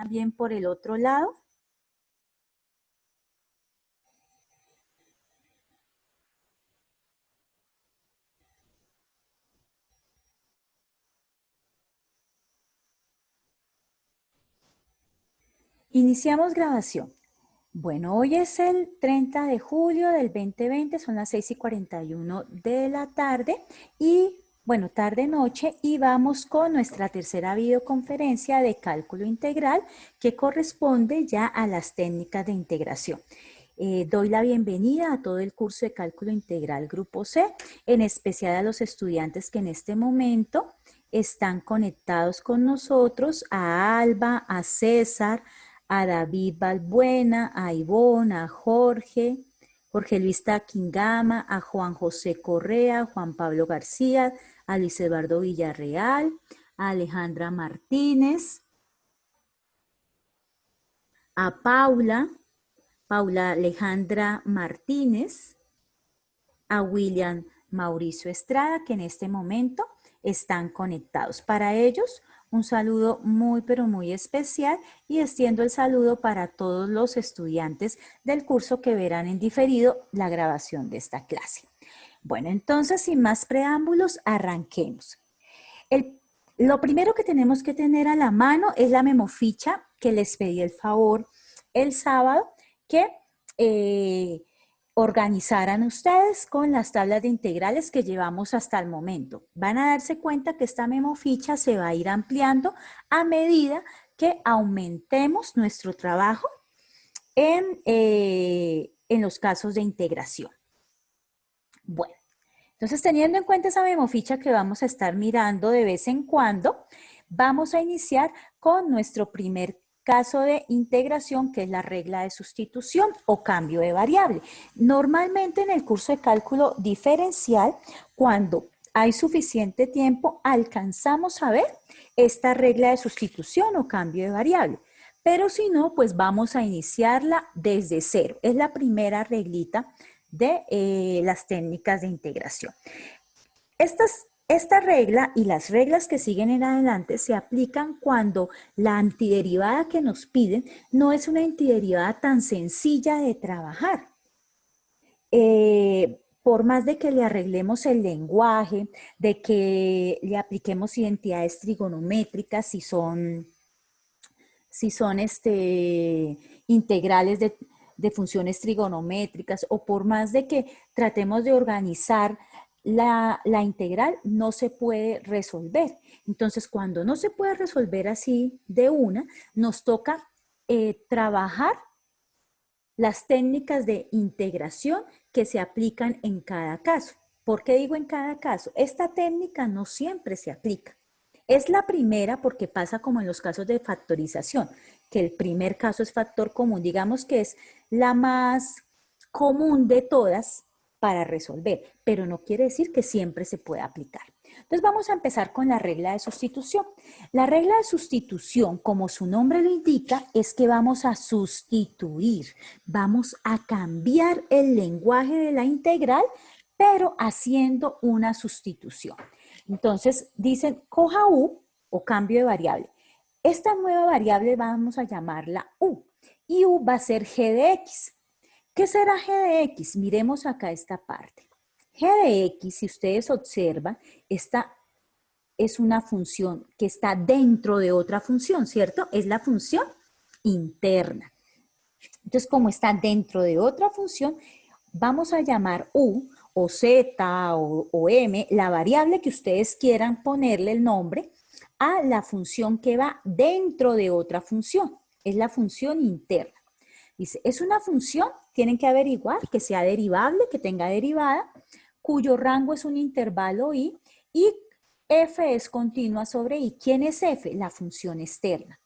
también por el otro lado. Iniciamos grabación. Bueno, hoy es el 30 de julio del 2020, son las 6:41 de la tarde y, bueno, tarde-noche, y vamos con nuestra tercera videoconferencia de cálculo integral que corresponde ya a las técnicas de integración. Doy la bienvenida a todo el curso de cálculo integral Grupo C, en especial a los estudiantes que en este momento están conectados con nosotros, a Alba, a César, a David Balbuena, a Ivonne, a Jorge, Jorge Luis Taquingama, a Juan José Correa, Juan Pablo García, a Luis Eduardo Villarreal, a Alejandra Martínez, a Paula Alejandra Martínez, a William Mauricio Estrada, que en este momento están conectados. Para ellos, un saludo muy, pero muy especial, y extiendo el saludo para todos los estudiantes del curso que verán en diferido la grabación de esta clase. Bueno, entonces, sin más preámbulos, arranquemos. Lo primero que tenemos que tener a la mano es la memoficha que les pedí el favor el sábado que organizaran ustedes con las tablas de integrales que llevamos hasta el momento. Van a darse cuenta que esta memoficha se va a ir ampliando a medida que aumentemos nuestro trabajo en los casos de integración. Bueno, entonces teniendo en cuenta esa memoficha que vamos a estar mirando de vez en cuando, vamos a iniciar con nuestro primer caso de integración, que es la regla de sustitución o cambio de variable. Normalmente en el curso de cálculo diferencial, cuando hay suficiente tiempo, alcanzamos a ver esta regla de sustitución o cambio de variable. Pero si no, pues vamos a iniciarla desde cero. Es la primera reglita de las técnicas de integración. Esta regla y las reglas que siguen en adelante se aplican cuando la antiderivada que nos piden no es una antiderivada tan sencilla de trabajar. Por más de que le arreglemos el lenguaje, de que le apliquemos identidades trigonométricas, si son integrales de funciones trigonométricas, o por más de que tratemos de organizar la integral, no se puede resolver. Entonces, cuando no se puede resolver así de una, nos toca trabajar las técnicas de integración que se aplican en cada caso. ¿Por qué digo en cada caso? Esta técnica no siempre se aplica. Es la primera porque pasa como en los casos de factorización, que el primer caso es factor común, digamos que es la más común de todas para resolver, pero no quiere decir que siempre se pueda aplicar. Entonces vamos a empezar con la regla de sustitución. La regla de sustitución, como su nombre lo indica, es que vamos a sustituir, vamos a cambiar el lenguaje de la integral, pero haciendo una sustitución. Entonces dicen, coja u o cambio de variable. Esta nueva variable vamos a llamarla u, y u va a ser g de x. ¿Qué será g de x? Miremos acá esta parte. G de x, si ustedes observan, esta es una función que está dentro de otra función, ¿cierto? Es la función interna. Entonces, como está dentro de otra función, vamos a llamar u o z o m, la variable que ustedes quieran ponerle el nombre, a la función que va dentro de otra función. Es la función interna. Dice, es una función, tienen que averiguar que sea derivable, que tenga derivada, cuyo rango es un intervalo y f es continua sobre i. ¿Quién es f? La función externa.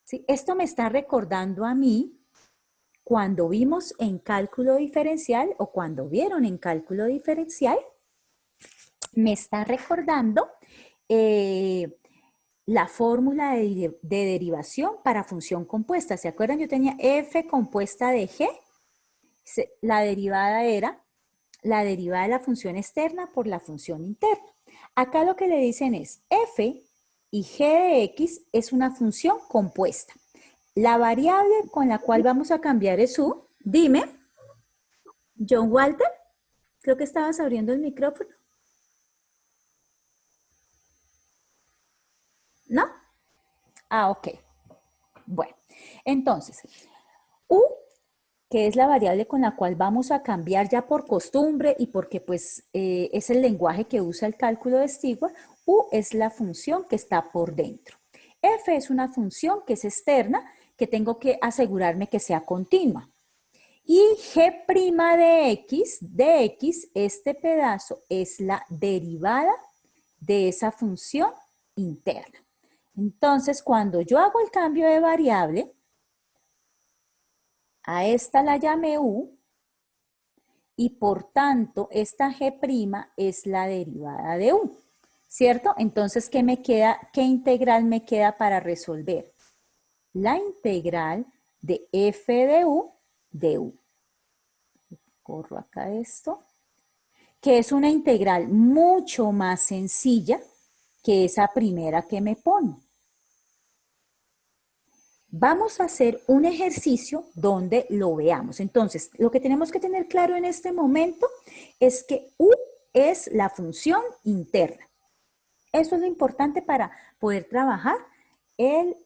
¿Sí? Esto me está recordando a mí cuando vimos en cálculo diferencial o cuando vieron en cálculo diferencial, me está recordando la fórmula de derivación para función compuesta. ¿Se acuerdan? Yo tenía f compuesta de g. La derivada era la derivada de la función externa por la función interna. Acá lo que le dicen es f y g de x es una función compuesta. la variable con la cual vamos a cambiar es u. Dime, John Walter, creo que estabas abriendo el micrófono. ¿No? Ah, ok. Bueno, entonces, u, que es la variable con la cual vamos a cambiar ya por costumbre y porque pues es el lenguaje que usa el cálculo de Stewart, u es la función que está por dentro. F es una función que es externa, que tengo que asegurarme que sea continua. Y g' de x, este pedazo es la derivada de esa función interna. Entonces, cuando yo hago el cambio de variable, a esta la llamé u, y por tanto, esta g' es la derivada de u, ¿cierto? Entonces, ¿qué me queda? ¿Qué integral me queda para resolver? La integral de f de u. Corro acá esto, que es una integral mucho más sencilla que esa primera que me pone. Vamos a hacer un ejercicio donde lo veamos. Entonces, lo que tenemos que tener claro en este momento es que u es la función interna. Eso es lo importante para poder trabajar el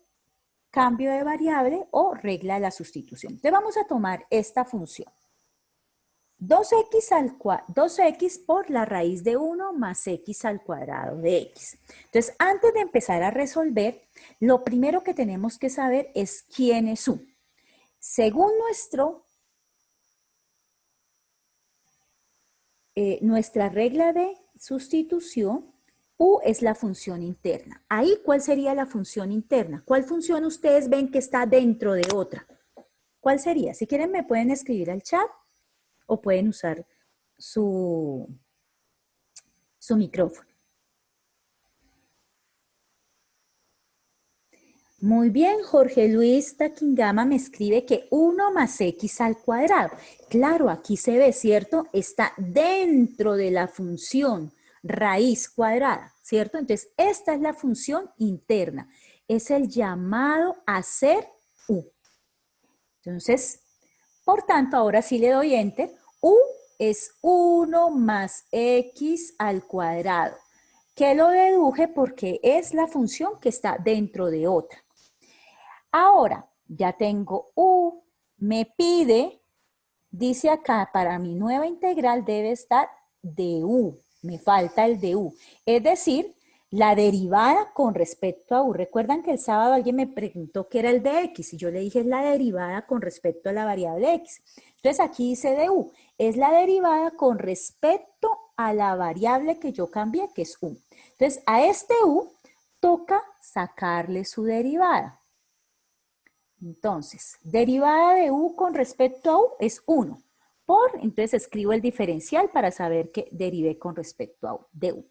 cambio de variable o regla de la sustitución. Entonces, vamos a tomar esta función. 2x por la raíz de 1 más x al cuadrado de x. Entonces, antes de empezar a resolver, lo primero que tenemos que saber es quién es u. Según nuestra regla de sustitución, u es la función interna. Ahí, ¿cuál sería la función interna? ¿Cuál función ustedes ven que está dentro de otra? ¿Cuál sería? Si quieren, me pueden escribir al chat o pueden usar su micrófono. Muy bien, Jorge Luis Taquingama me escribe que 1 más x al cuadrado. Claro, aquí se ve, ¿cierto? Está dentro de la función raíz cuadrada, ¿cierto? Entonces, esta es la función interna. Es el llamado a ser u. Entonces, por tanto, ahora sí le doy enter. U es 1 más x al cuadrado, que lo deduje porque es la función que está dentro de otra. Ahora, ya tengo u, me pide, dice acá, para mi nueva integral debe estar du, me falta el du. Es decir, la derivada con respecto a u. Recuerdan que el sábado alguien me preguntó qué era el dx y yo le dije es la derivada con respecto a la variable x. Entonces aquí dice du, es la derivada con respecto a la variable que yo cambié, que es u. Entonces a este u toca sacarle su derivada. Entonces, derivada de u con respecto a u es 1. Entonces escribo el diferencial para saber que derivé con respecto a u, de u.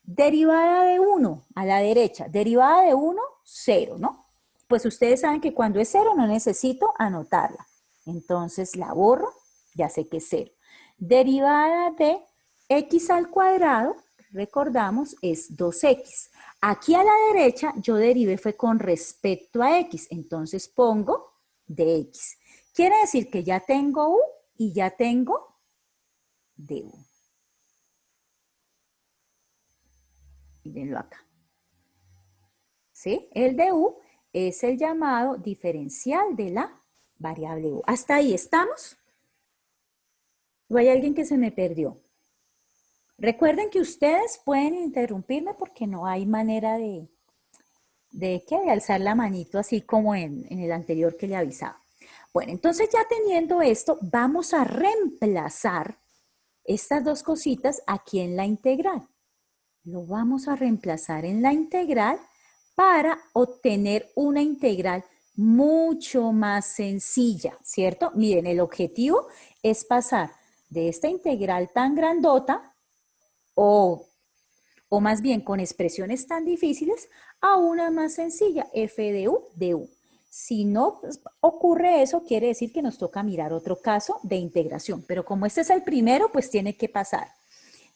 Derivada de 1 a la derecha, derivada de 1, 0, ¿no? Pues ustedes saben que cuando es 0 no necesito anotarla. Entonces la borro, ya sé que es 0. Derivada de x al cuadrado, recordamos, es 2x. Aquí a la derecha yo derivé fue con respecto a x, entonces pongo de x. Quiere decir que ya tengo u y ya tengo du. Mírenlo acá. ¿Sí? El du es el llamado diferencial de la variable u. ¿Hasta ahí estamos? ¿O hay alguien que se me perdió? Recuerden que ustedes pueden interrumpirme porque no hay manera de alzar la manito así como en el anterior que le avisaba. Bueno, entonces ya teniendo esto, vamos a reemplazar estas dos cositas aquí en la integral. Lo vamos a reemplazar en la integral para obtener una integral mucho más sencilla, ¿cierto? Miren, el objetivo es pasar de esta integral tan grandota o más bien con expresiones tan difíciles a una más sencilla, f de u. Si no ocurre eso, quiere decir que nos toca mirar otro caso de integración, pero como este es el primero, pues tiene que pasar.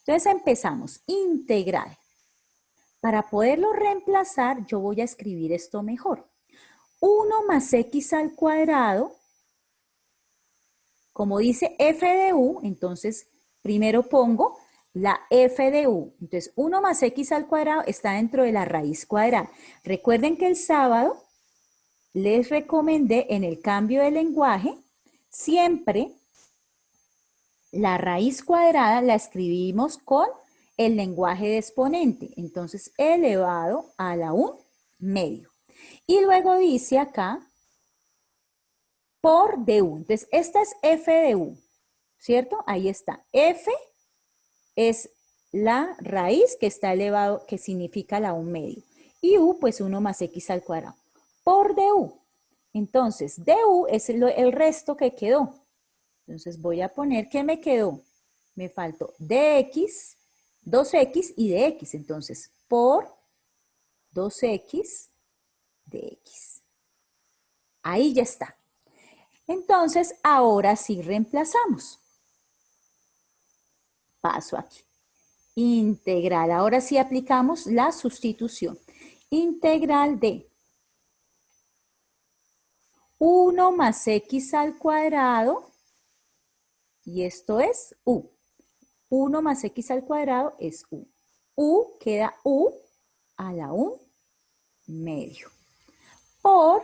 Entonces empezamos, integral. Para poderlo reemplazar, yo voy a escribir esto mejor. 1 más x al cuadrado, como dice f de u, entonces primero pongo la f de u. Entonces 1 más x al cuadrado está dentro de la raíz cuadrada. Recuerden que el sábado les recomendé en el cambio de lenguaje, siempre la raíz cuadrada la escribimos con el lenguaje de exponente. Entonces, elevado a la 1 medio. Y luego dice acá, por du. Entonces, esta es f de u, ¿cierto? Ahí está. F es la raíz que está elevado, que significa la 1 medio. Y u, pues 1 más x al cuadrado. Por du. Entonces, du es el resto que quedó. Entonces voy a poner que me quedó. Me faltó dx, 2x y dx. Entonces, por 2x dx. Ahí ya está. Entonces, ahora sí reemplazamos. Paso aquí. Integral. Ahora sí aplicamos la sustitución. Integral de 1 más x al cuadrado, y esto es u. 1 más x al cuadrado es u. U queda u a la 1 medio. Por,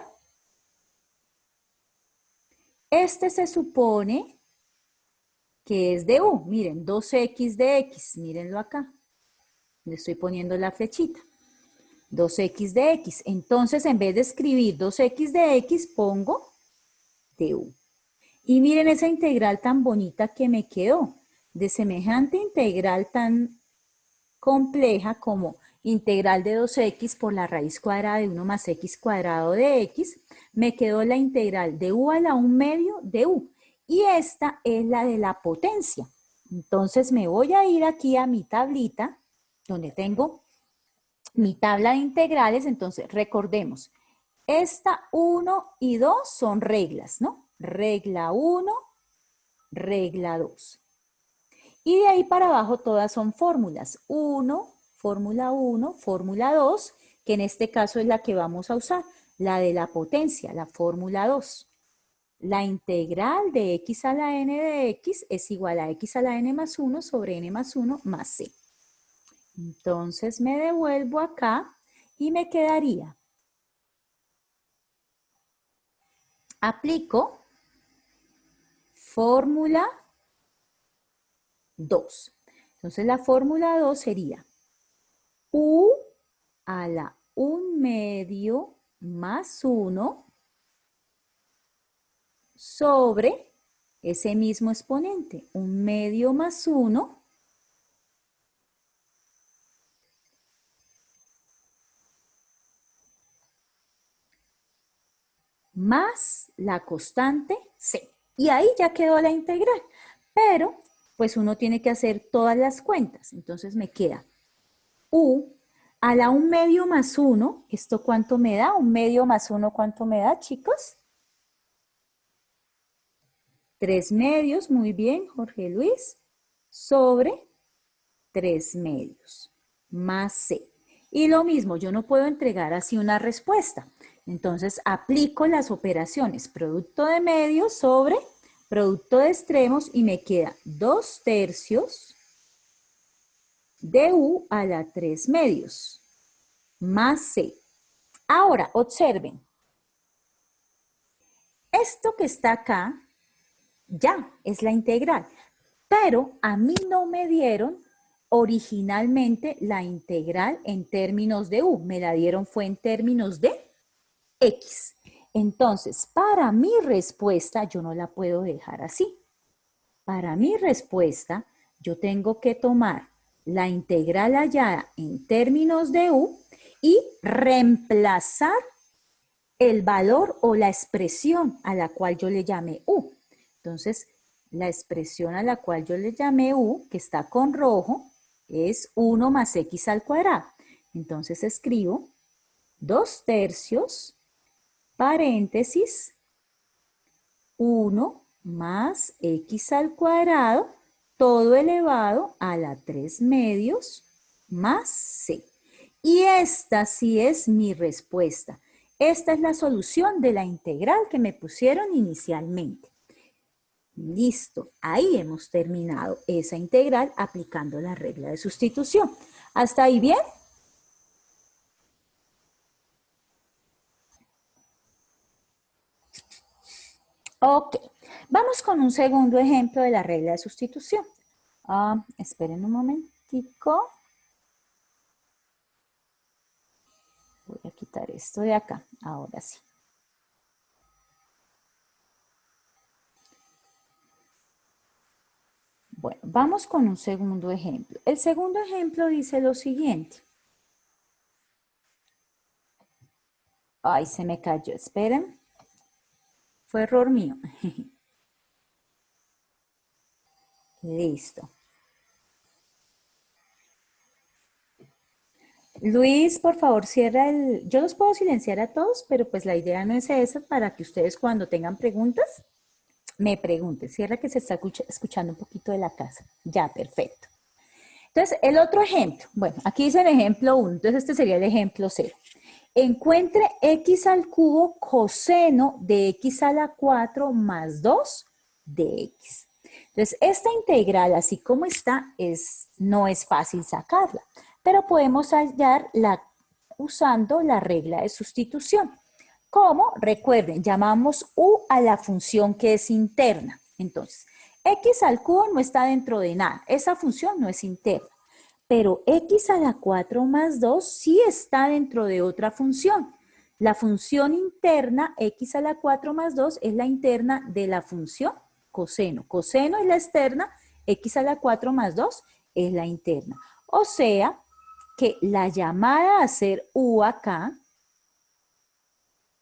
este se supone que es de u. Miren, 2x de x, mírenlo acá. Le estoy poniendo la flechita. 2x de x. Entonces, en vez de escribir 2x de x, pongo du. Y miren esa integral tan bonita que me quedó. De semejante integral tan compleja como integral de 2x por la raíz cuadrada de 1 más x cuadrado de x, me quedó la integral de u a la 1 medio de u. Y esta es la de la potencia. Entonces me voy a ir aquí a mi tablita, donde tengo mi tabla de integrales. Entonces recordemos, esta 1 y 2 son reglas, ¿no? Regla 1, regla 2. Y de ahí para abajo todas son fórmulas. Fórmula 1, fórmula 2, que en este caso es la que vamos a usar, la de la potencia, la fórmula 2. La integral de x a la n de x es igual a x a la n más 1 sobre n más 1 más c. Entonces me devuelvo acá y me quedaría. Aplico fórmula 2. Entonces la fórmula 2 sería u a la 1 medio más 1 sobre ese mismo exponente, 1 medio más 1 más la constante c. Y ahí ya quedó la integral. Pero, pues uno tiene que hacer todas las cuentas. Entonces me queda u a la 1 medio más 1. ¿Esto cuánto me da? 1 medio más 1, ¿cuánto me da, chicos? 3 medios, muy bien, Jorge Luis, sobre 3 medios, más c. Y lo mismo, yo no puedo entregar así una respuesta. Entonces, aplico las operaciones, producto de medios sobre producto de extremos, y me queda 2 tercios de u a la 3 medios, más c. Ahora, observen. Esto que está acá, ya es la integral. Pero a mí no me dieron originalmente la integral en términos de u. Me la dieron fue en términos de x. Entonces, para mi respuesta, yo no la puedo dejar así. Para mi respuesta, yo tengo que tomar la integral hallada en términos de u y reemplazar el valor o la expresión a la cual yo le llamé u. Entonces, la expresión a la cual yo le llamé u, que está con rojo, es 1 más x al cuadrado. Entonces escribo 2 tercios, paréntesis, 1 más x al cuadrado, todo elevado a la 3 medios más c. Y esta sí es mi respuesta. esta es la solución de la integral que me pusieron inicialmente. Listo, ahí hemos terminado esa integral aplicando la regla de sustitución. ¿Hasta ahí bien? Ok, vamos con un segundo ejemplo de la regla de sustitución. Esperen un momentico. Voy a quitar esto de acá, ahora sí. Bueno, vamos con un segundo ejemplo. El segundo ejemplo dice lo siguiente. Ay, se me cayó, esperen. Fue error mío. Listo. Luis, por favor, cierra el... Yo los puedo silenciar a todos, pero pues la idea no es esa, para que ustedes cuando tengan preguntas, me pregunten. Cierra que se está escuchando un poquito de la casa. Ya, perfecto. Entonces, el otro ejemplo. Bueno, aquí dice el ejemplo 1, entonces este sería el ejemplo 0. Encuentre x al cubo coseno de x a la 4 más 2 de x. Entonces, esta integral, así como está, no es fácil sacarla, pero podemos hallarla usando la regla de sustitución. ¿Cómo? Recuerden, llamamos u a la función que es interna. Entonces, x al cubo no está dentro de nada, esa función no es interna. Pero x a la 4 más 2 sí está dentro de otra función. La función interna, x a la 4 más 2, es la interna de la función coseno. Coseno es la externa, x a la 4 más 2 es la interna. O sea, que la llamada a hacer u acá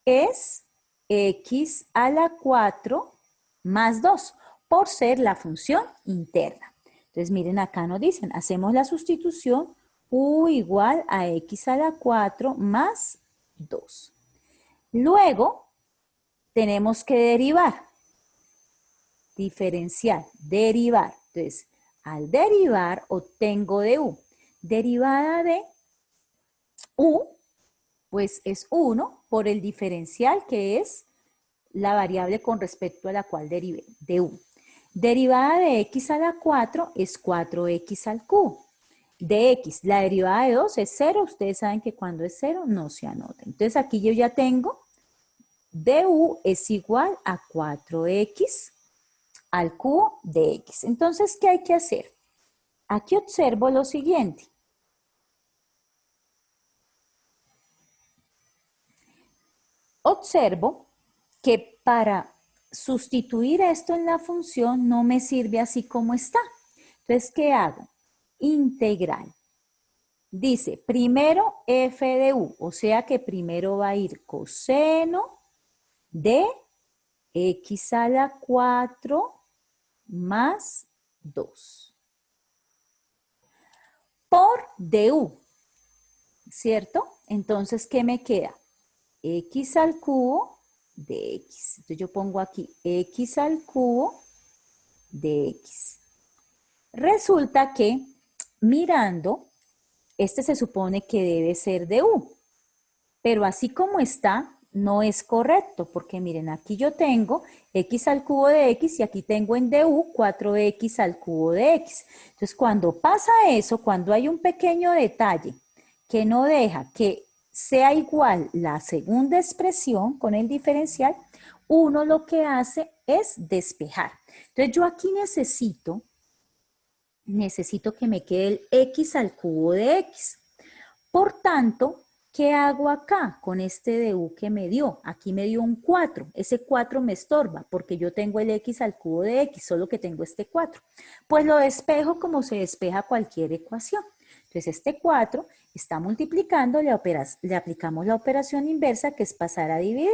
es x a la 4 más 2, por ser la función interna. Entonces, miren, acá nos dicen, hacemos la sustitución u igual a x a la 4 más 2. Luego, tenemos que derivar, diferencial, derivar. Entonces, al derivar, obtengo de u. Derivada de u, pues es 1 por el diferencial que es la variable con respecto a la cual derivé, de u. Derivada de x a la 4 es 4x al cubo. De x, la derivada de 2 es 0. Ustedes saben que cuando es 0 no se anota. Entonces aquí yo ya tengo du es igual a 4x al cubo de x. Entonces, ¿qué hay que hacer? Aquí observo lo siguiente. Observo que para sustituir esto en la función no me sirve así como está. Entonces, ¿qué hago? Integral. Dice, primero f de u, o sea que primero va a ir coseno de x a la 4 más 2 por du, ¿cierto? Entonces, ¿qué me queda? X al cubo de x. Entonces yo pongo aquí x al cubo de x. Resulta que mirando, este se supone que debe ser de u, pero así como está, no es correcto, porque miren, aquí yo tengo x al cubo de x y aquí tengo en du 4x al cubo de x. Entonces, cuando pasa eso, cuando hay un pequeño detalle que no deja que sea igual la segunda expresión con el diferencial, uno lo que hace es despejar. Entonces, yo aquí necesito que me quede el x al cubo de x. Por tanto, ¿qué hago acá con este du que me dio? Aquí me dio un 4. Ese 4 me estorba porque yo tengo el x al cubo de x, solo que tengo este 4. Pues lo despejo como se despeja cualquier ecuación. Entonces este 4 está multiplicando, le aplicamos la operación inversa, que es pasar a dividir.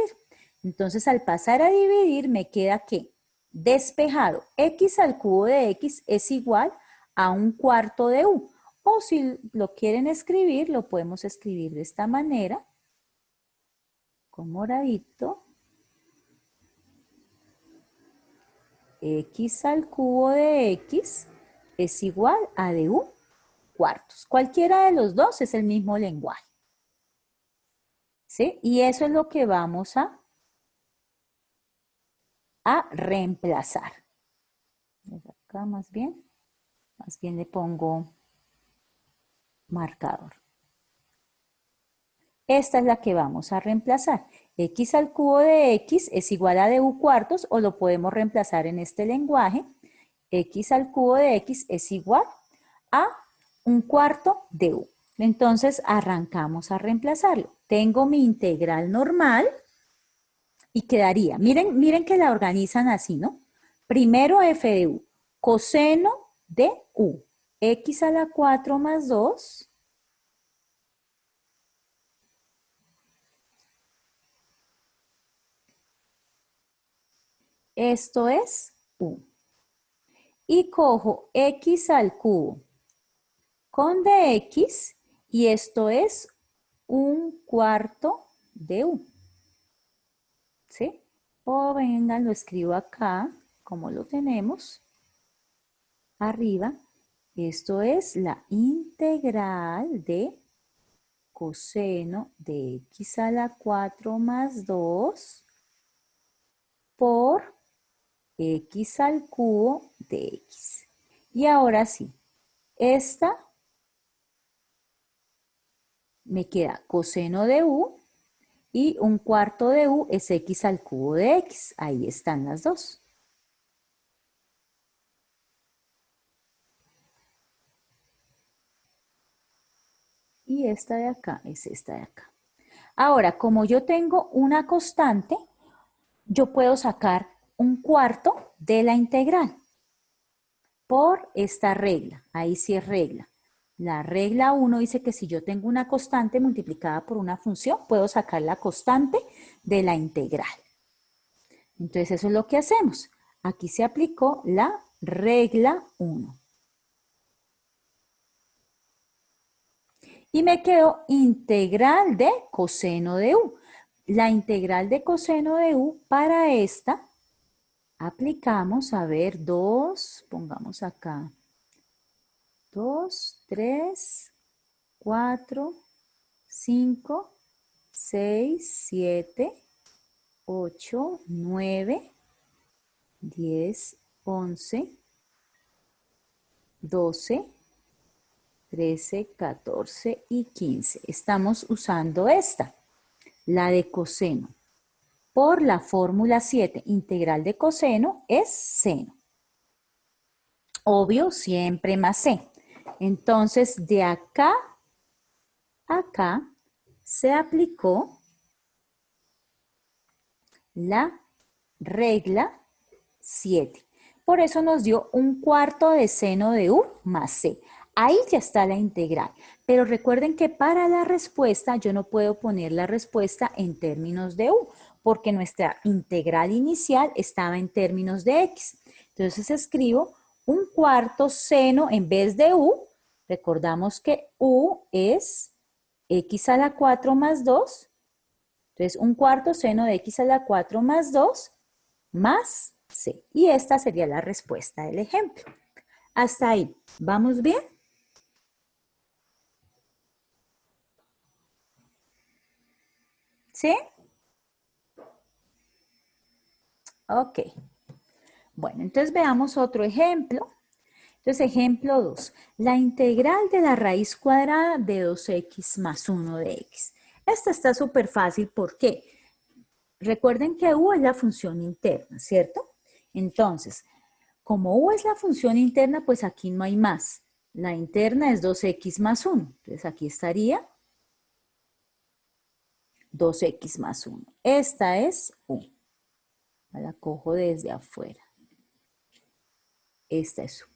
Entonces al pasar a dividir me queda que despejado x al cubo de x es igual a un cuarto de u. O si lo quieren escribir, lo podemos escribir de esta manera, con moradito. X al cubo de x es igual a du cuartos. Cualquiera de los dos es el mismo lenguaje. ¿sí? Y eso es lo que vamos a reemplazar. Acá más bien le pongo marcador. Esta es la que vamos a reemplazar. X al cubo de X es igual a du cuartos, o lo podemos reemplazar en este lenguaje. X al cubo de X es igual a un cuarto de U. Entonces arrancamos a reemplazarlo. Tengo mi integral normal y quedaría, miren que la organizan así, ¿no? Primero f de U, coseno de U, x a la 4 más 2, esto es U. Y cojo x al cubo con dx y esto es un cuarto de U. ¿Sí? O venga, lo escribo acá, como lo tenemos, arriba. Esto es la integral de coseno de x a la 4 más 2 por x al cubo de x. Y ahora sí, esta me queda coseno de u y un cuarto de u es x al cubo de x. Ahí están las dos. Y esta de acá es esta de acá. Ahora, como yo tengo una constante, yo puedo sacar un cuarto de la integral por esta regla. Ahí sí es regla. La regla 1 dice que si yo tengo una constante multiplicada por una función, puedo sacar la constante de la integral. Entonces eso es lo que hacemos. Aquí se aplicó la regla 1. Y me quedó integral de coseno de u. La integral de coseno de u para esta aplicamos, a ver, 2, pongamos acá, 2, 3, 4, 5, 6, 7, 8, 9, 10, 11, 12, 13, 14 y 15. Estamos usando esta, la de coseno. Por la fórmula 7, integral de coseno es seno. Obvio, siempre más c. Entonces, de acá a acá se aplicó la regla 7. Por eso nos dio un cuarto de seno de u más c. Ahí ya está la integral. Pero recuerden que para la respuesta yo no puedo poner la respuesta en términos de u, porque nuestra integral inicial estaba en términos de x. Entonces escribo un cuarto seno en vez de u. Recordamos que u es x a la 4 más 2. Entonces, un cuarto seno de x a la 4 más 2 más c. Y esta sería la respuesta del ejemplo. Hasta ahí. ¿Vamos bien? ¿Sí? Ok. Bueno, entonces veamos otro ejemplo. Entonces, ejemplo 2. La integral de la raíz cuadrada de 2x más 1 de x. Esta está súper fácil. ¿Por qué? Recuerden que u es la función interna, ¿cierto? Entonces, como u es la función interna, pues aquí no hay más. La interna es 2x más 1. Entonces aquí estaría 2x más 1. Esta es u. La cojo desde afuera. Esta es u.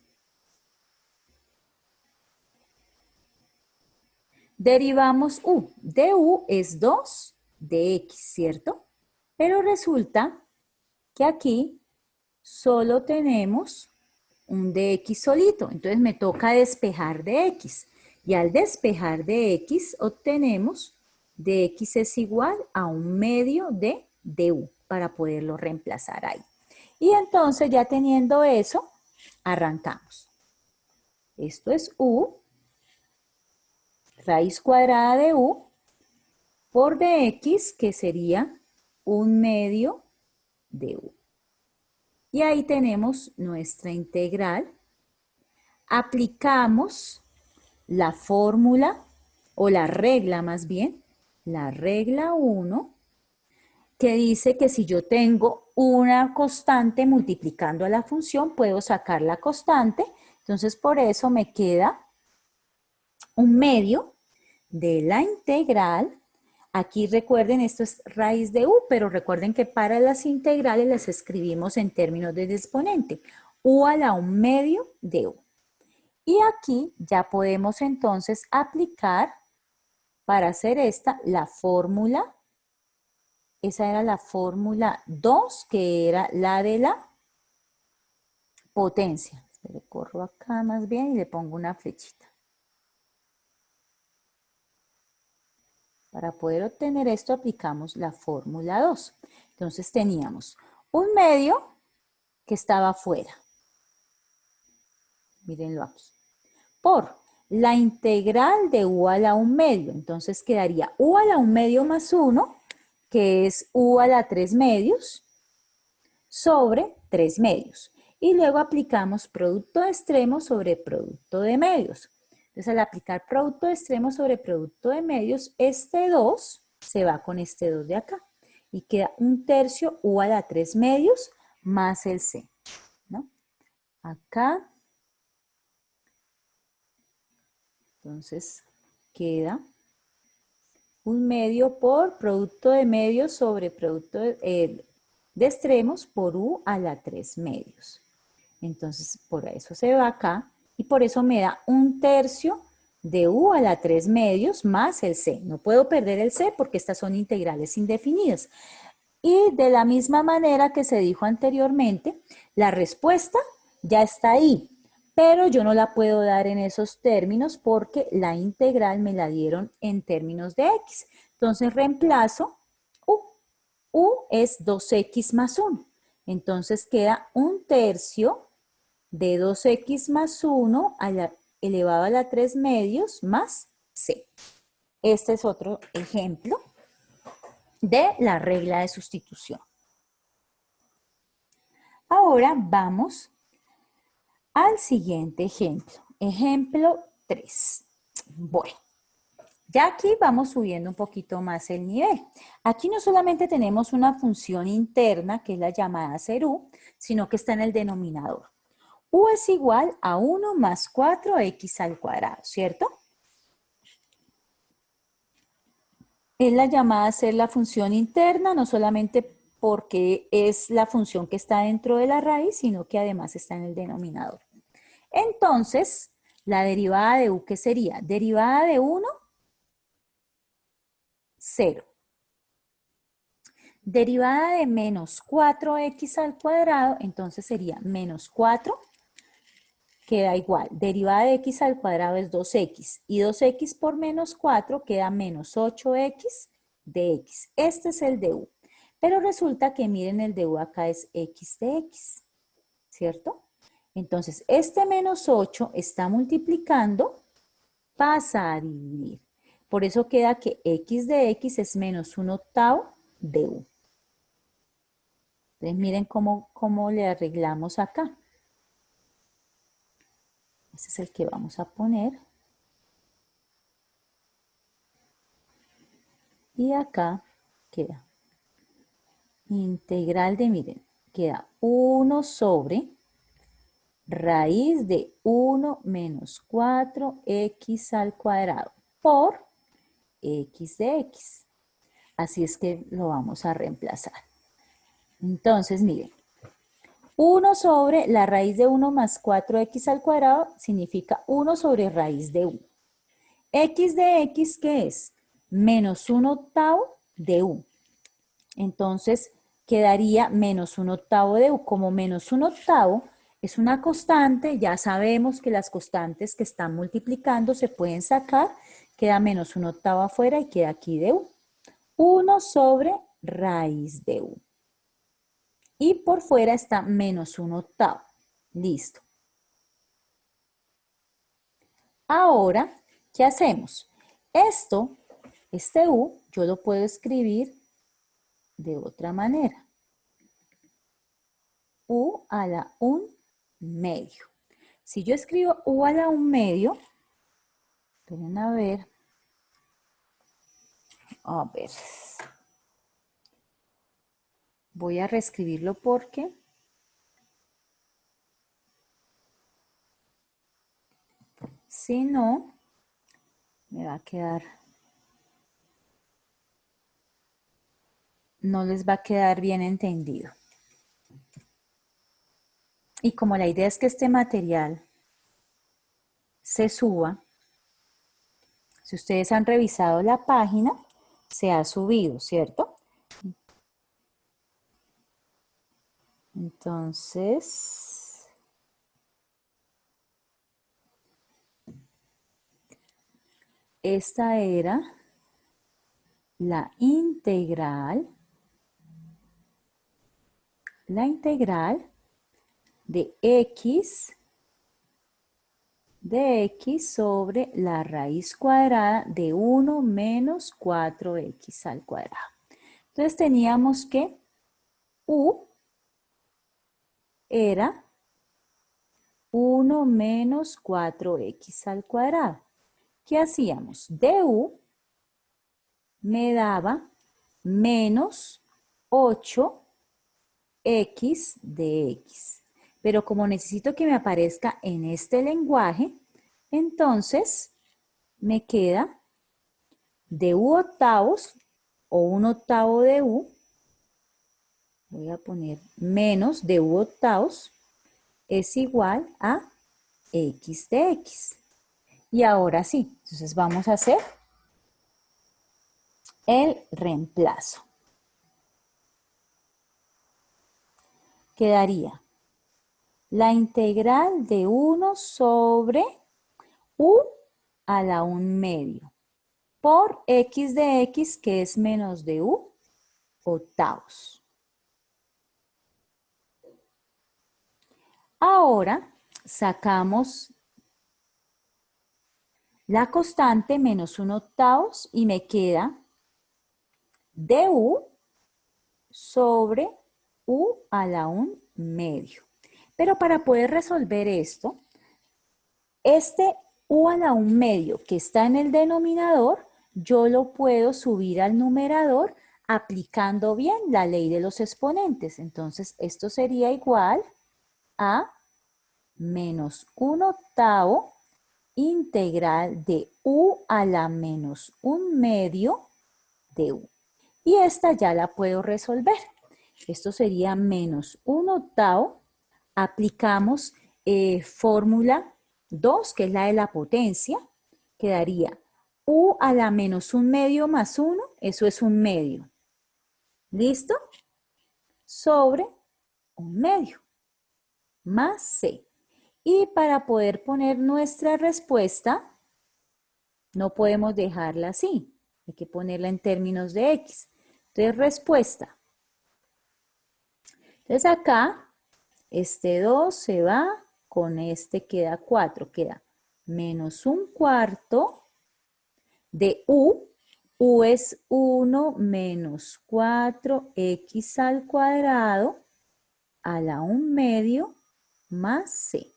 Derivamos u. De u es 2 de x, ¿cierto? Pero resulta que aquí solo tenemos un dx solito. Entonces me toca despejar de x. Y al despejar de x obtenemos dx es igual a un medio de du para poderlo reemplazar ahí. Y entonces ya teniendo eso, arrancamos. Esto es u, raíz cuadrada de u, por dx, que sería 1/2 de u. Y ahí tenemos nuestra integral. Aplicamos la fórmula, o la regla más bien, la regla 1, que dice que si yo tengo una constante multiplicando a la función, puedo sacar la constante. Entonces, por eso me queda 1/2 de la integral. Aquí recuerden, esto es raíz de u, pero recuerden que para las integrales las escribimos en términos de exponente. U a la 1/2 de u. Y aquí ya podemos entonces aplicar para hacer esta la fórmula. Esa era la fórmula 2, que era la de la potencia. Le corro acá más bien y le pongo una flechita. Para poder obtener esto aplicamos la fórmula 2. Entonces teníamos 1/2 que estaba afuera. Mírenlo aquí. Por la integral de u a la 1/2. Entonces quedaría u a la 1/2 más 1, que es u a la 3/2, sobre 3/2. Y luego aplicamos producto de extremos sobre producto de medios. Entonces, al aplicar producto de extremos sobre producto de medios, este 2 se va con este 2 de acá. Y queda 1/3 u a la 3/2 más el c, ¿no? Acá. Entonces, queda 1/2 por producto de medios sobre producto de extremos por u a la 3/2. Entonces, por eso se va acá y por eso me da 1/3 de u a la 3/2 más el c. No puedo perder el c porque estas son integrales indefinidas. Y de la misma manera que se dijo anteriormente, la respuesta ya está ahí, pero yo no la puedo dar en esos términos porque la integral me la dieron en términos de x. Entonces reemplazo u. U es 2x más 1. Entonces queda 1/3 de 2x más 1 elevado a la 3/2 más c. Este es otro ejemplo de la regla de sustitución. Ahora vamos al siguiente ejemplo. Ejemplo 3. Bueno, ya aquí vamos subiendo un poquito más el nivel. Aquí no solamente tenemos una función interna, que es la llamada ser u, sino que está en el denominador. U es igual a 1 más 4x al cuadrado, ¿cierto? Es la llamada a ser la función interna, no solamente porque es la función que está dentro de la raíz, sino que además está en el denominador. Entonces, la derivada de u, ¿qué sería? Derivada de 1, 0. Derivada de menos 4x al cuadrado, entonces sería menos 4, queda igual. Derivada de x al cuadrado es 2x. Y 2x por menos 4 queda menos 8x de x. Este es el de u. Pero resulta que miren, el de u acá es x de x, ¿cierto? Entonces, este menos 8 está multiplicando, pasa a dividir. Por eso queda que x de x es menos 1/8 de u. Entonces, miren cómo le arreglamos acá. Este es el que vamos a poner. Y acá queda integral de, miren, queda 1 sobre raíz de 1 menos 4x al cuadrado por x de x. Así es que lo vamos a reemplazar. Entonces, miren, 1 sobre la raíz de 1 más 4x al cuadrado significa 1 sobre raíz de u. X de x, ¿qué es? Menos 1/8 de u. Entonces, quedaría menos 1/8 de u. Como menos 1/8 es una constante, ya sabemos que las constantes que están multiplicando se pueden sacar. Queda menos 1/8 afuera y queda aquí de u. 1 sobre raíz de u. Y por fuera está menos 1/8. Listo. Ahora, ¿qué hacemos? Esto Este u yo lo puedo escribir de otra manera. U a la 1/2. Si yo escribo u a la 1/2, esperen a ver, voy a reescribirlo porque si no, me va a quedar, no les va a quedar bien entendido. Y como la idea es que este material se suba, si ustedes han revisado la página, se ha subido, ¿cierto? Entonces, esta era la integral de x sobre la raíz cuadrada de 1 menos 4x al cuadrado. Entonces teníamos que u era 1 menos 4x al cuadrado. ¿Qué hacíamos? Du me daba menos 8x de x. Pero como necesito que me aparezca en este lenguaje, entonces me queda du octavos o 1/8 de u. Voy a poner menos du octavos es igual a x de x. Y ahora sí, entonces vamos a hacer el reemplazo. Quedaría la integral de 1 sobre u a la 1/2 por x de x, que es menos de u octavos. Ahora sacamos la constante menos 1/8 y me queda du sobre u a la 1/2. Pero para poder resolver esto, este u a la 1/2 que está en el denominador, yo lo puedo subir al numerador aplicando bien la ley de los exponentes. Entonces, esto sería igual a menos 1/8 integral de u a la menos 1/2 de u. Y esta ya la puedo resolver. Esto sería menos 1/8. Aplicamos fórmula 2, que es la de la potencia. Quedaría u a la menos 1/2 más 1, eso es 1/2. ¿Listo? Sobre 1/2 más c. Y para poder poner nuestra respuesta, no podemos dejarla así. Hay que ponerla en términos de x. Entonces, respuesta. Entonces, acá, este 2 se va, con este queda 4. Queda menos 1/4 de u. U es 1 menos 4x al cuadrado a la 1/2 más c.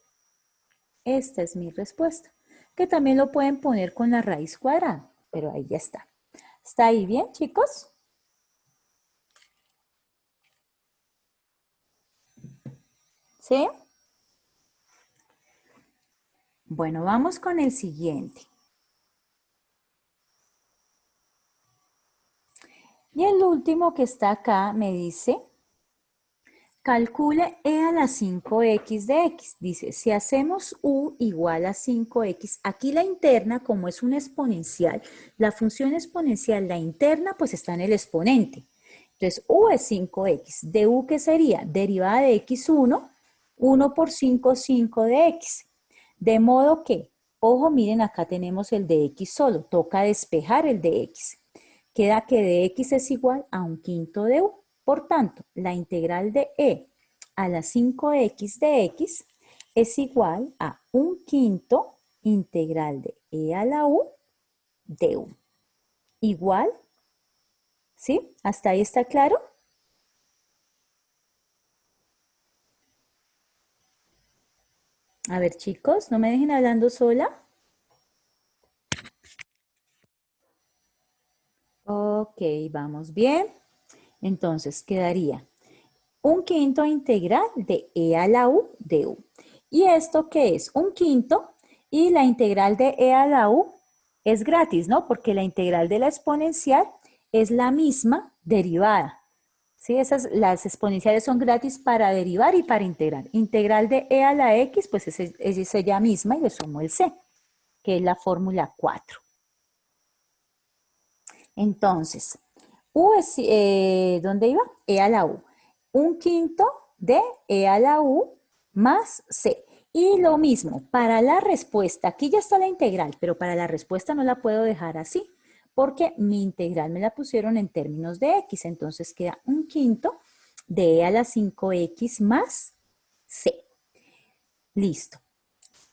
Esta es mi respuesta, que también lo pueden poner con la raíz cuadrada, pero ahí ya está. ¿Está ahí bien, chicos? ¿Sí? Bueno, vamos con el siguiente. Y el último que está acá me dice, calcule e a la 5x de x. Dice, si hacemos u igual a 5x, aquí la interna, como es una exponencial, la función exponencial, la interna, pues está en el exponente. Entonces, u es 5x. ¿De u qué sería? Derivada de x1, 1 por 5, 5 de x. De modo que, ojo, miren, acá tenemos el de x solo. Toca despejar el de x. Queda que de x es igual a 1/5 de u. Por tanto, la integral de e a la 5x de x es igual a 1/5 integral de e a la u de u. igual, ¿sí? ¿Hasta ahí está claro? A ver, chicos, no me dejen hablando sola. Ok, vamos bien. Entonces quedaría un quinto integral de e a la u de u. ¿Y esto qué es? Un quinto, y la integral de e a la u es gratis, ¿no? Porque la integral de la exponencial es la misma derivada. ¿Sí? Las exponenciales son gratis para derivar y para integrar. Integral de e a la x, pues es ella misma y le sumo el c, que es la fórmula 4. Entonces, U es, ¿dónde iba? E a la U. Un quinto de E a la U más C. Y lo mismo, para la respuesta, aquí ya está la integral, pero para la respuesta no la puedo dejar así, porque mi integral me la pusieron en términos de X, entonces queda un quinto de E a la 5X más C. Listo.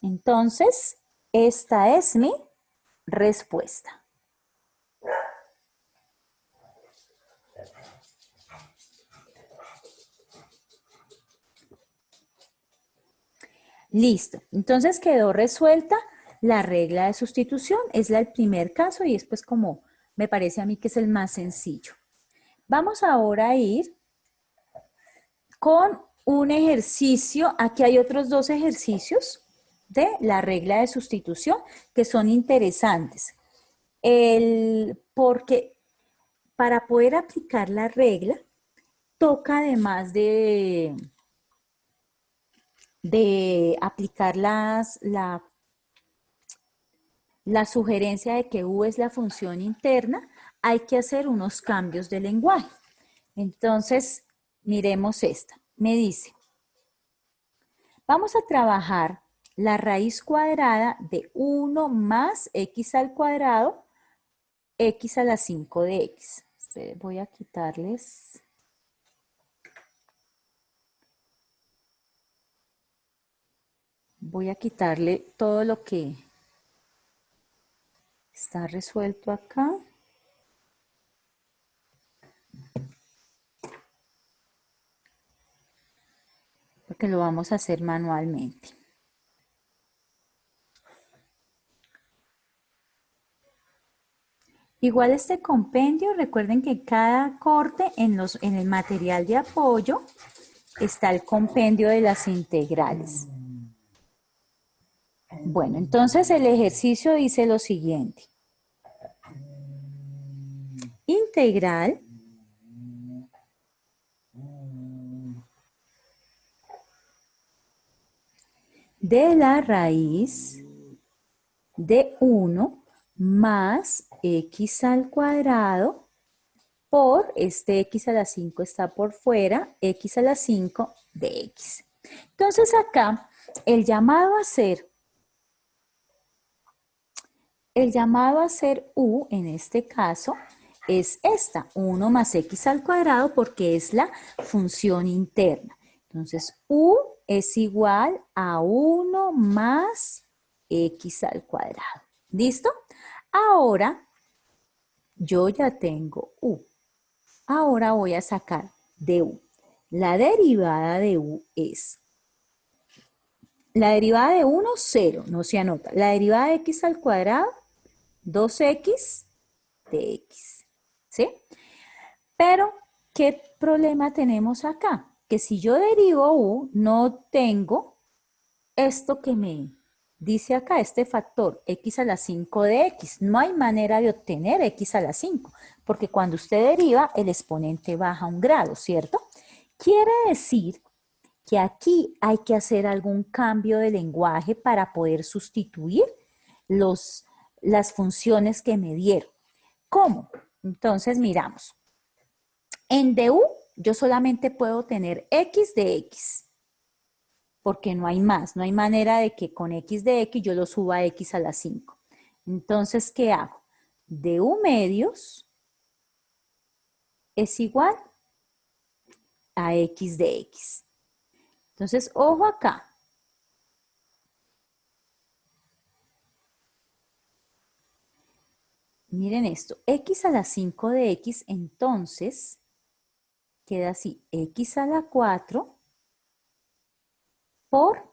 Entonces, esta es mi respuesta. Listo. Entonces quedó resuelta la regla de sustitución. Es el primer caso y es pues como me parece a mí que es el más sencillo. Vamos ahora a ir con un ejercicio. Aquí hay otros dos ejercicios de la regla de sustitución que son interesantes. Porque para poder aplicar la regla, toca además de aplicar la sugerencia de que U es la función interna, hay que hacer unos cambios de lenguaje. Entonces, miremos esta. Me dice, vamos a trabajar la raíz cuadrada de 1 más x al cuadrado, x a la 5 de x. Voy a quitarles. Voy a quitarle todo lo que está resuelto acá. Porque lo vamos a hacer manualmente. Igual este compendio, recuerden que cada corte en el material de apoyo está el compendio de las integrales. Bueno, entonces el ejercicio dice lo siguiente. Integral de la raíz de 1 más x al cuadrado por, este x a la 5 está por fuera, x a la 5 de x. Entonces acá el llamado a ser u en este caso es esta, 1 más x al cuadrado porque es la función interna. Entonces u es igual a 1 más x al cuadrado. ¿Listo? Ahora yo ya tengo u. Ahora voy a sacar de u. La derivada de u es, la derivada de 1, 0, no se anota. La derivada de x al cuadrado, 2x de x, ¿sí? Pero, ¿qué problema tenemos acá? Que si yo derivo u, no tengo esto que me dice acá, este factor x a la 5 de x. No hay manera de obtener x a la 5, porque cuando usted deriva, el exponente baja un grado, ¿cierto? Quiere decir que aquí hay que hacer algún cambio de lenguaje para poder sustituir las funciones que me dieron. ¿Cómo? Entonces miramos. En du yo solamente puedo tener x de x, porque no hay más, no hay manera de que con x de x yo lo suba a x a la 5. Entonces, ¿qué hago? Du medios es igual a x de x. Entonces, ojo acá. Miren esto, x a la 5 de x, entonces queda así, x a la 4 por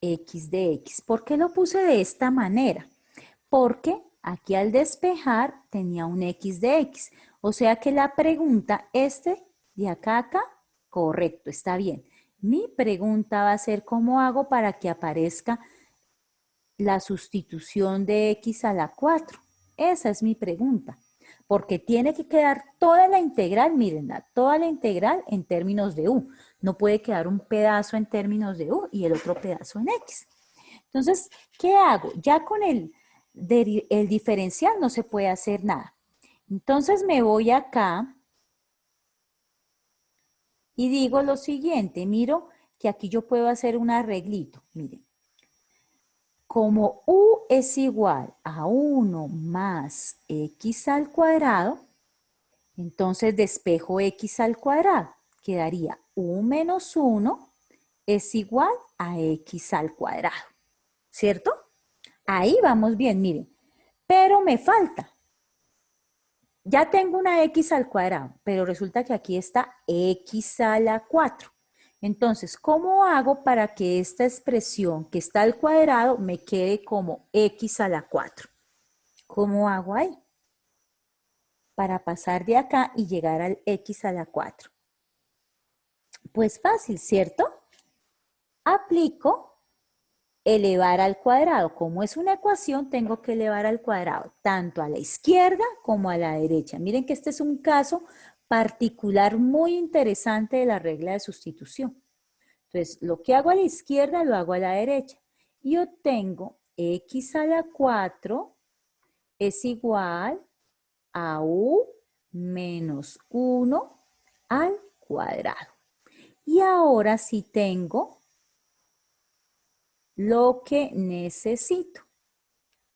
x de x. ¿Por qué lo puse de esta manera? Porque aquí al despejar tenía un x de x. O sea que la pregunta, de acá a acá, correcto, está bien. Mi pregunta va a ser, ¿cómo hago para que aparezca la sustitución de x a la 4? Esa es mi pregunta. Porque tiene que quedar toda la integral, mírenla, toda la integral en términos de u. No puede quedar un pedazo en términos de u y el otro pedazo en x. Entonces, ¿qué hago? Ya con el diferencial no se puede hacer nada. Entonces me voy acá y digo lo siguiente, miro que aquí yo puedo hacer un arreglito, miren. Como u es igual a 1 más x al cuadrado, entonces despejo x al cuadrado. Quedaría u menos 1 es igual a x al cuadrado, ¿cierto? Ahí vamos bien, miren. Pero me falta. Ya tengo una x al cuadrado, pero resulta que aquí está x a la 4. Entonces, ¿cómo hago para que esta expresión que está al cuadrado me quede como x a la 4? ¿Cómo hago ahí? Para pasar de acá y llegar al x a la 4. Pues fácil, ¿cierto? Aplico elevar al cuadrado. Como es una ecuación, tengo que elevar al cuadrado, tanto a la izquierda como a la derecha. Miren que este es un caso particular muy interesante de la regla de sustitución. Entonces, lo que hago a la izquierda lo hago a la derecha. Y obtengo x a la 4 es igual a u menos 1 al cuadrado. Y ahora sí tengo lo que necesito.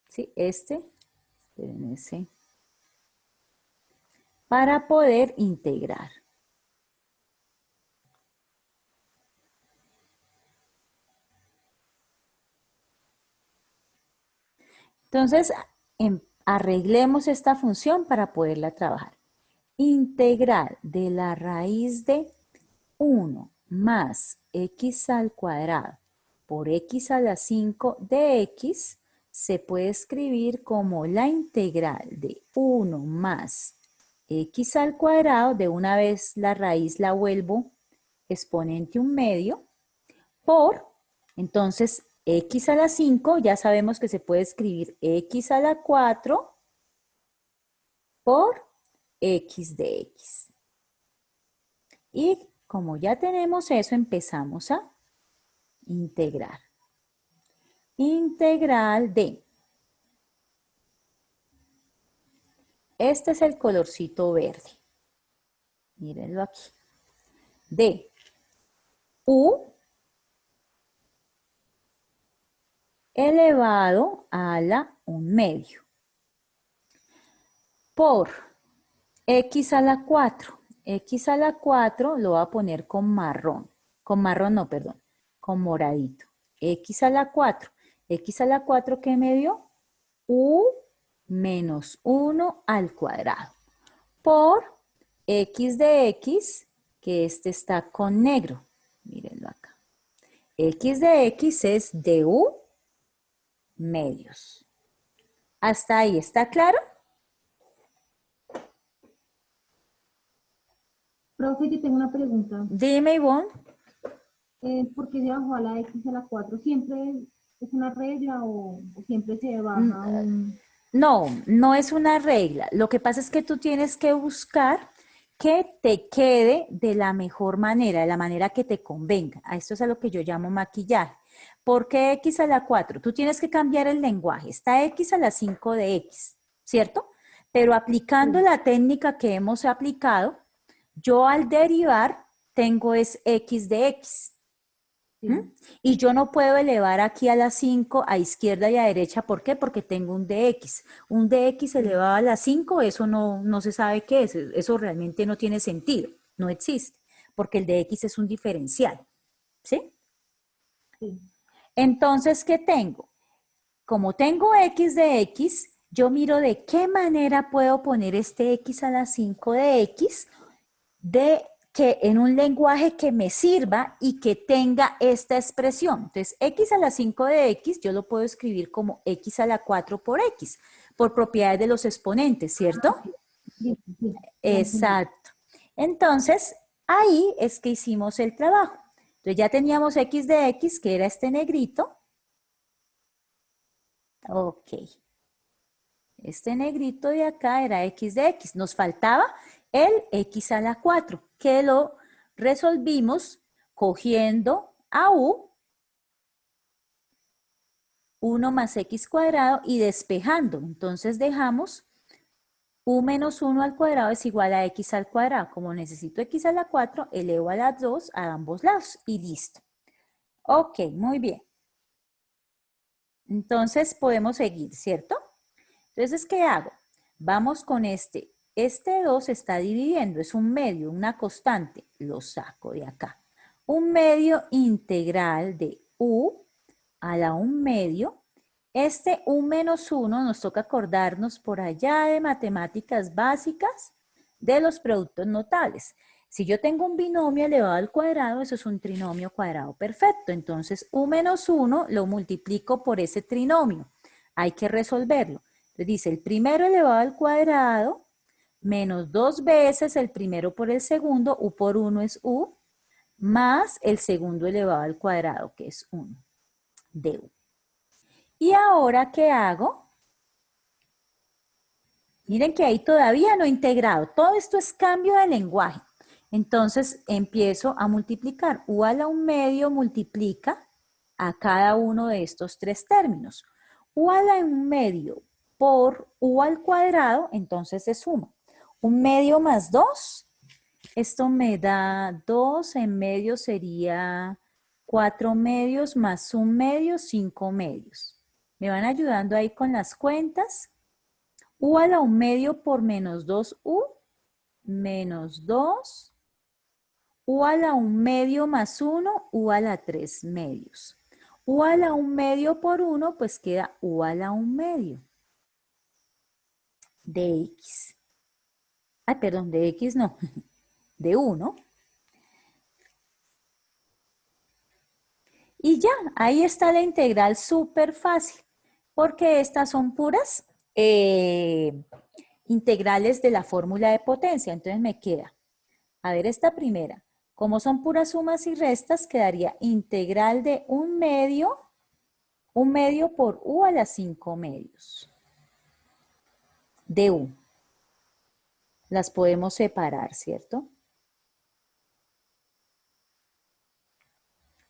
¿Sí? Esperen ese, para poder integrar. Entonces, arreglemos esta función para poderla trabajar. Integral de la raíz de 1 más x al cuadrado por x a la 5 de x se puede escribir como la integral de 1 más x al cuadrado, de una vez la raíz la vuelvo exponente 1/2, por, entonces, x a la 5, ya sabemos que se puede escribir x a la 4 por x de x. Y como ya tenemos eso, empezamos a integrar. Integral de, este es el colorcito verde, mírenlo aquí, de u elevado a la 1/2 por x a la 4. X a la 4 lo voy a poner con marrón no, perdón, con moradito. X a la 4. X a la 4, ¿qué me dio? U menos 1 al cuadrado. Por x de x, que este está con negro. Mírenlo acá. X de x es de u medios. ¿Hasta ahí está claro? Profe, yo tengo una pregunta. Dime, Ivonne. ¿Por qué se bajó a la x a la 4? ¿Siempre es una regla o siempre se baja un...? No, no es una regla. Lo que pasa es que tú tienes que buscar que te quede de la mejor manera, de la manera que te convenga. A esto es a lo que yo llamo maquillaje. ¿Por qué x a la 4? Tú tienes que cambiar el lenguaje. Está x a la 5 de x, ¿cierto? Pero aplicando Sí, la técnica que hemos aplicado, yo al derivar tengo es x de x. ¿Mm? sí, Y yo no puedo elevar aquí a la 5 a izquierda y a derecha. ¿Por qué? Porque tengo un dx. Un dx sí, elevado a la 5, eso no se sabe qué es. Eso realmente no tiene sentido. No existe. Porque el dx es un diferencial. ¿Sí? sí. Entonces, ¿qué tengo? Como tengo x de x, yo miro de qué manera puedo poner este x a la 5 de x de que en un lenguaje que me sirva y que tenga esta expresión. Entonces, x a la 5 de x yo lo puedo escribir como x a la 4 por x, por propiedades de los exponentes, ¿cierto? Sí, sí, ya entendí. Exacto. Entonces, ahí es que hicimos el trabajo. Entonces, ya teníamos x de x, que era este negrito. Ok. Este negrito de acá era x de x. Nos faltaba el x a la 4, que lo resolvimos cogiendo a u, 1 más x cuadrado y despejando. Entonces dejamos u menos 1 al cuadrado es igual a x al cuadrado. Como necesito x a la 4, elevo a la 2 a ambos lados y listo. Ok, muy bien. Entonces podemos seguir, ¿cierto? Entonces, ¿qué hago? Vamos con este. Este 2 está dividiendo, es un medio, una constante. Lo saco de acá. Un medio integral de u a la 1 medio. Este u menos 1 nos toca acordarnos por allá de matemáticas básicas de los productos notables. Si yo tengo un binomio elevado al cuadrado, eso es un trinomio cuadrado perfecto. Entonces, u menos 1 lo multiplico por ese trinomio. Hay que resolverlo. Entonces dice, el primero elevado al cuadrado menos 2 veces el primero por el segundo, u por 1 es u, más el segundo elevado al cuadrado, que es 1, de u. ¿Y ahora qué hago? Miren que ahí todavía no he integrado. Todo esto es cambio de lenguaje. Entonces empiezo a multiplicar. U a la 1 medio multiplica a cada uno de estos tres términos. U a la 1 medio por u al cuadrado, entonces se suma. 1 medio más 2, esto me da 2 en medio sería 4 medios más 1 medio, 5 medios. ¿Me van ayudando ahí con las cuentas? U a la 1 medio por menos 2u, menos 2, u a la 1 medio más 1, u a la 3 medios. U a la 1 medio por 1, pues queda u a la 1 medio de x. Ay, perdón, de x no, de 1. Y ya, ahí está la integral súper fácil, porque estas son puras integrales de la fórmula de potencia. Entonces me queda, a ver, esta primera, como son puras sumas y restas, quedaría integral de 1 medio por u a la 5 medios de u. Las podemos separar, ¿cierto?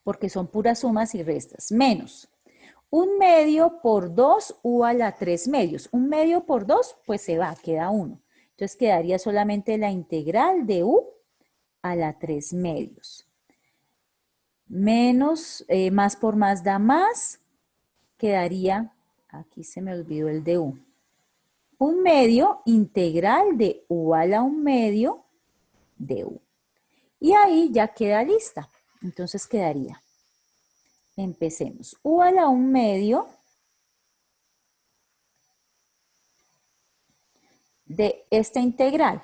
Porque son puras sumas y restas, menos 1 medio por 2 u a la 3 medios. 1 medio por 2, pues se va, queda 1. Entonces quedaría solamente la integral de u a la 3 medios. Menos, más por más da más, quedaría, aquí se me olvidó el de u. 1 medio integral de u a la 1 medio de u. Y ahí ya queda lista. Entonces quedaría, empecemos, u a la 1 medio de esta integral.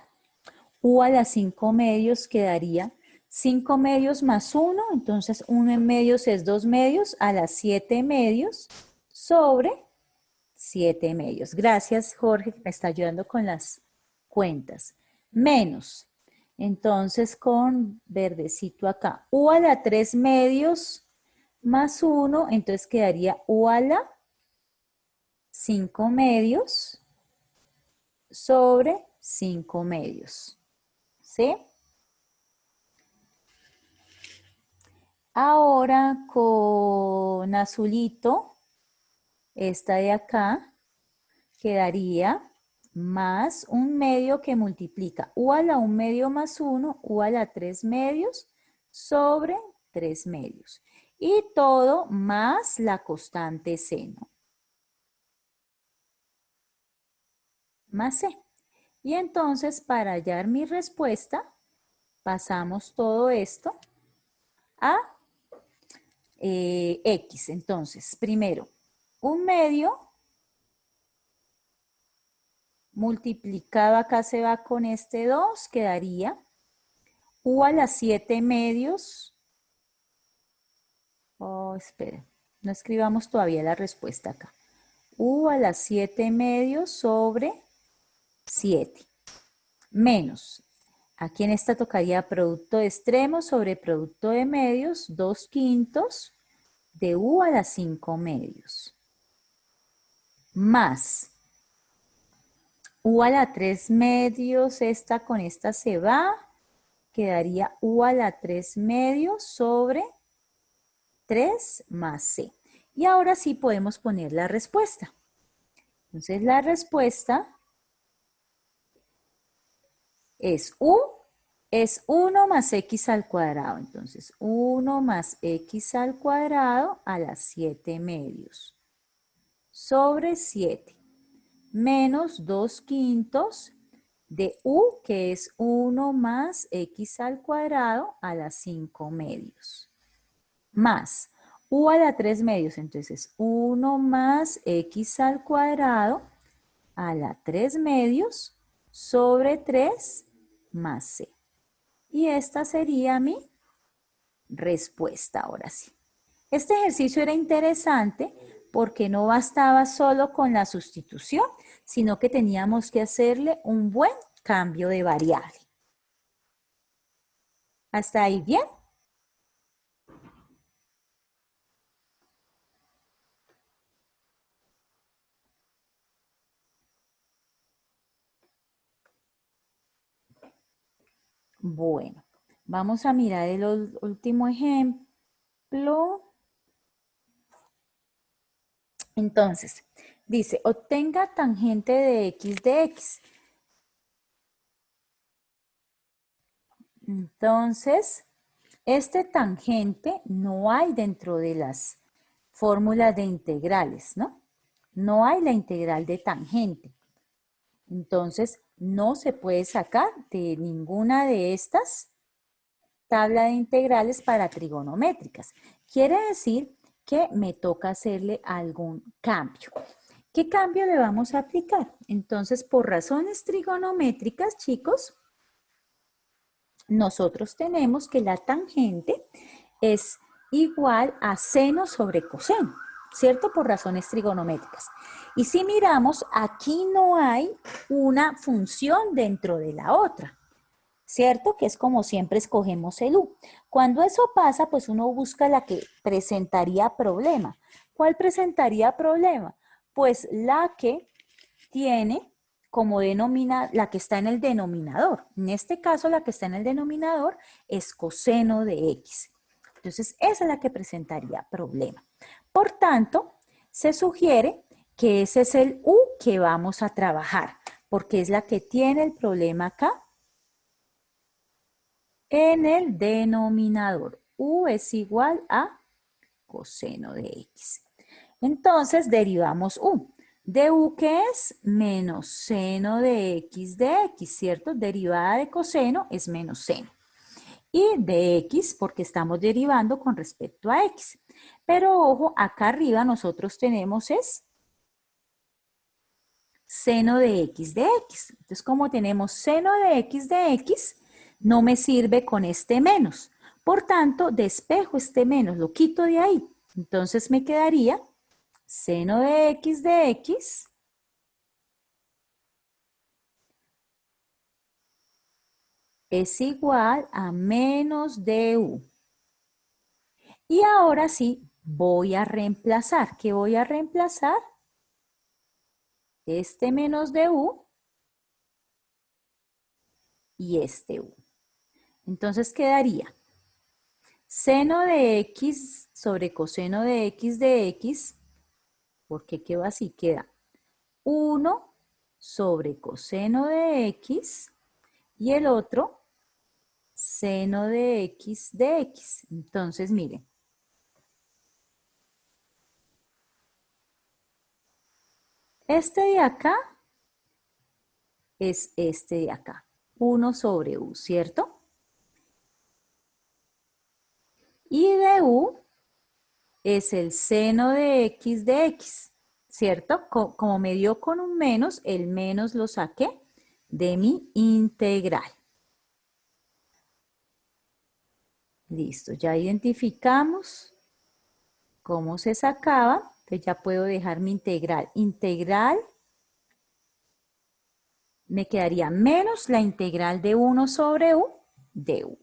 U a la 5 medios quedaría 5 medios más 1, entonces 1 en medios es 2 medios, a las 7 medios sobre 7 medios. Gracias, Jorge, que me está ayudando con las cuentas. Menos, entonces con verdecito acá, u a la 3 medios más 1, entonces quedaría u a la 5 medios sobre 5 medios. ¿Sí? Ahora con azulito, esta de acá, quedaría más 1 medio que multiplica u a la 1 medio más 1, u a la 3 medios sobre 3 medios. Y todo más la constante seno. Más c. Y entonces, para hallar mi respuesta, pasamos todo esto a x. Entonces, primero, 1 medio multiplicado acá se va con este 2, quedaría u a las 7 medios. Oh, espera, no escribamos todavía la respuesta acá. U a las 7 medios sobre 7 menos. Aquí en esta tocaría producto de extremos sobre producto de medios, 2 quintos de u a las 5 medios. Más u a la 3 medios, esta con esta se va, quedaría u a la 3 medios sobre 3 más c. Y ahora sí podemos poner la respuesta. Entonces la respuesta es u, es 1 más x al cuadrado. Entonces 1 más x al cuadrado a las 7 medios sobre 7 menos 2 quintos de u, que es 1 más x al cuadrado a las 5 medios, más u a la 3 medios, entonces 1 más x al cuadrado a la 3 medios sobre 3 más c. Y esta sería mi respuesta ahora sí. Este ejercicio era interesante porque no bastaba solo con la sustitución, sino que teníamos que hacerle un buen cambio de variable. ¿Hasta ahí bien? Bueno, vamos a mirar el último ejemplo. Entonces, dice, obtenga tangente de x. Entonces, este tangente no hay dentro de las fórmulas de integrales, ¿no? No hay la integral de tangente. Entonces, no se puede sacar de ninguna de estas tablas de integrales para trigonométricas. Quiere decir que me toca hacerle algún cambio. ¿Qué cambio le vamos a aplicar? Entonces, por razones trigonométricas, chicos, nosotros tenemos que la tangente es igual a seno sobre coseno, ¿cierto? Por razones trigonométricas. Y si miramos, aquí no hay una función dentro de la otra, ¿cierto? Que es como siempre escogemos el u. Cuando eso pasa, pues uno busca la que presentaría problema. ¿Cuál presentaría problema? Pues la que tiene como la que está en el denominador. En este caso, la que está en el denominador es coseno de x. Entonces, esa es la que presentaría problema. Por tanto, se sugiere que ese es el u que vamos a trabajar, porque es la que tiene el problema acá en el denominador. U es igual a coseno de x. Entonces, derivamos u. De u, ¿qué es? Menos seno de x, ¿cierto? Derivada de coseno es menos seno. Y de x, porque estamos derivando con respecto a x. Pero ojo, acá arriba nosotros tenemos es seno de x. Entonces, como tenemos seno de x, no me sirve con este menos. Por tanto, despejo este menos, lo quito de ahí. Entonces me quedaría seno de x es igual a menos du. Y ahora sí, voy a reemplazar. ¿Qué voy a reemplazar? Este menos du y este u. Entonces quedaría seno de x sobre coseno de x, porque quedó así, queda 1 sobre coseno de x y el otro seno de x. Entonces, miren, este de acá es este de acá, 1 sobre u, ¿cierto? Y de u es el seno de x. ¿cierto? Como me dio con un menos, el menos lo saqué de mi integral. Listo, ya identificamos cómo se sacaba. Entonces ya puedo dejar mi integral. Integral me quedaría menos la integral de 1 sobre u de u.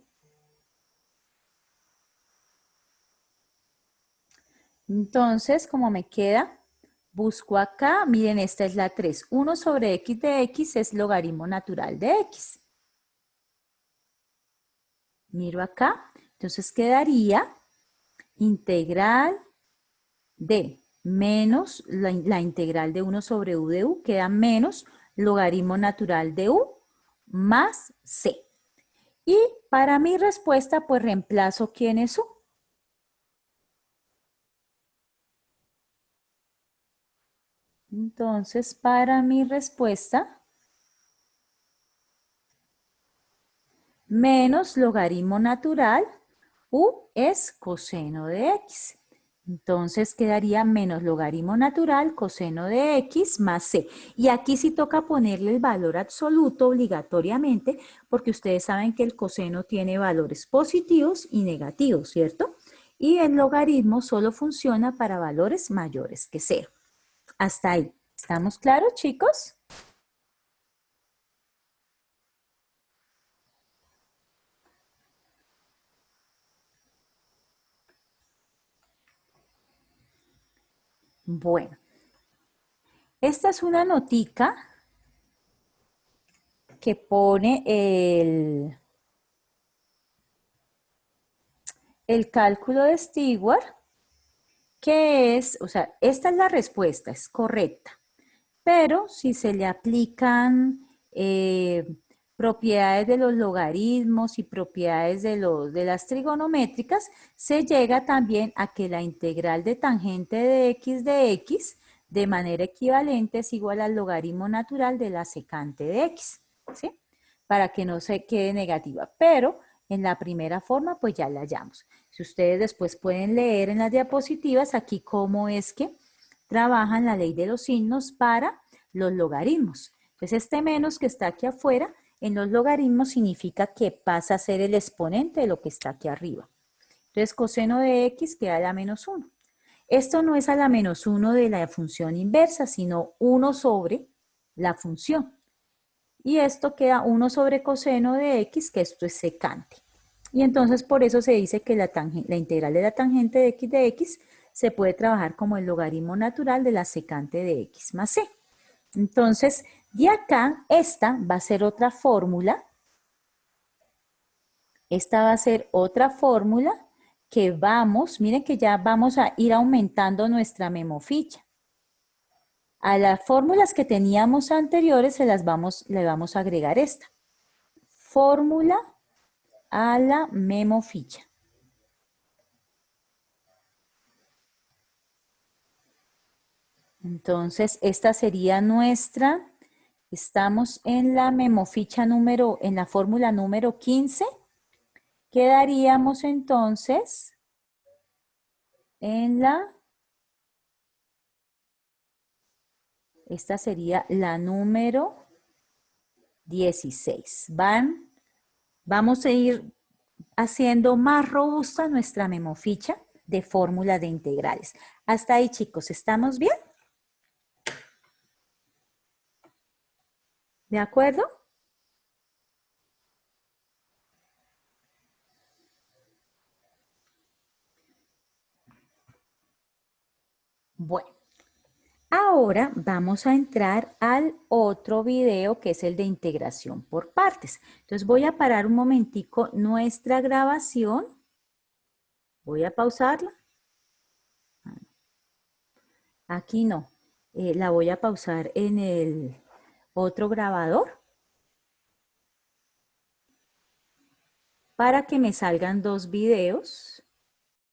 Entonces, como me queda, busco acá, miren, esta es la 3. 1 sobre x de x es logaritmo natural de x. Miro acá, entonces quedaría integral de menos la integral de 1 sobre u de u, queda menos logaritmo natural de u más c. Y para mi respuesta, pues reemplazo quién es u. Entonces, para mi respuesta, menos logaritmo natural, u es coseno de x. Entonces quedaría menos logaritmo natural coseno de x más c. Y aquí sí toca ponerle el valor absoluto obligatoriamente, porque ustedes saben que el coseno tiene valores positivos y negativos, ¿cierto? Y el logaritmo solo funciona para valores mayores que 0. Hasta ahí. ¿Estamos claros, chicos? Bueno, esta es una notica que pone el cálculo de Stewart, que es, o sea, esta es la respuesta, es correcta, pero si se le aplican propiedades de los logaritmos y propiedades de las trigonométricas, se llega también a que la integral de tangente de x de manera equivalente es igual al logaritmo natural de la secante de x, ¿sí? Para que no se quede negativa, pero en la primera forma pues ya la hallamos. Si ustedes después pueden leer en las diapositivas aquí cómo es que trabajan la ley de los signos para los logaritmos. Entonces este menos que está aquí afuera en los logaritmos significa que pasa a ser el exponente de lo que está aquí arriba. Entonces coseno de x queda a la menos 1. Esto no es a la menos 1 de la función inversa, sino 1 sobre la función. Y esto queda 1 sobre coseno de x, que esto es secante. Y entonces por eso se dice que la integral de la tangente de x se puede trabajar como el logaritmo natural de la secante de x más c. Entonces, de acá, esta va a ser otra fórmula. Esta va a ser otra fórmula que vamos, miren que ya vamos a ir aumentando nuestra memoficha. A las fórmulas que teníamos anteriores le vamos a agregar esta. Fórmula a la memoficha. Entonces, esta sería nuestra, estamos en la memoficha en la fórmula número 15. Quedaríamos entonces en esta sería la número 16. Vamos a ir haciendo más robusta nuestra memoficha de fórmula de integrales. Hasta ahí, chicos, ¿estamos bien? ¿De acuerdo? Bueno, ahora vamos a entrar al otro video que es el de integración por partes. Entonces voy a parar un momentico nuestra grabación. Voy a pausarla. Aquí no. La voy a pausar en el otro grabador para que me salgan dos videos.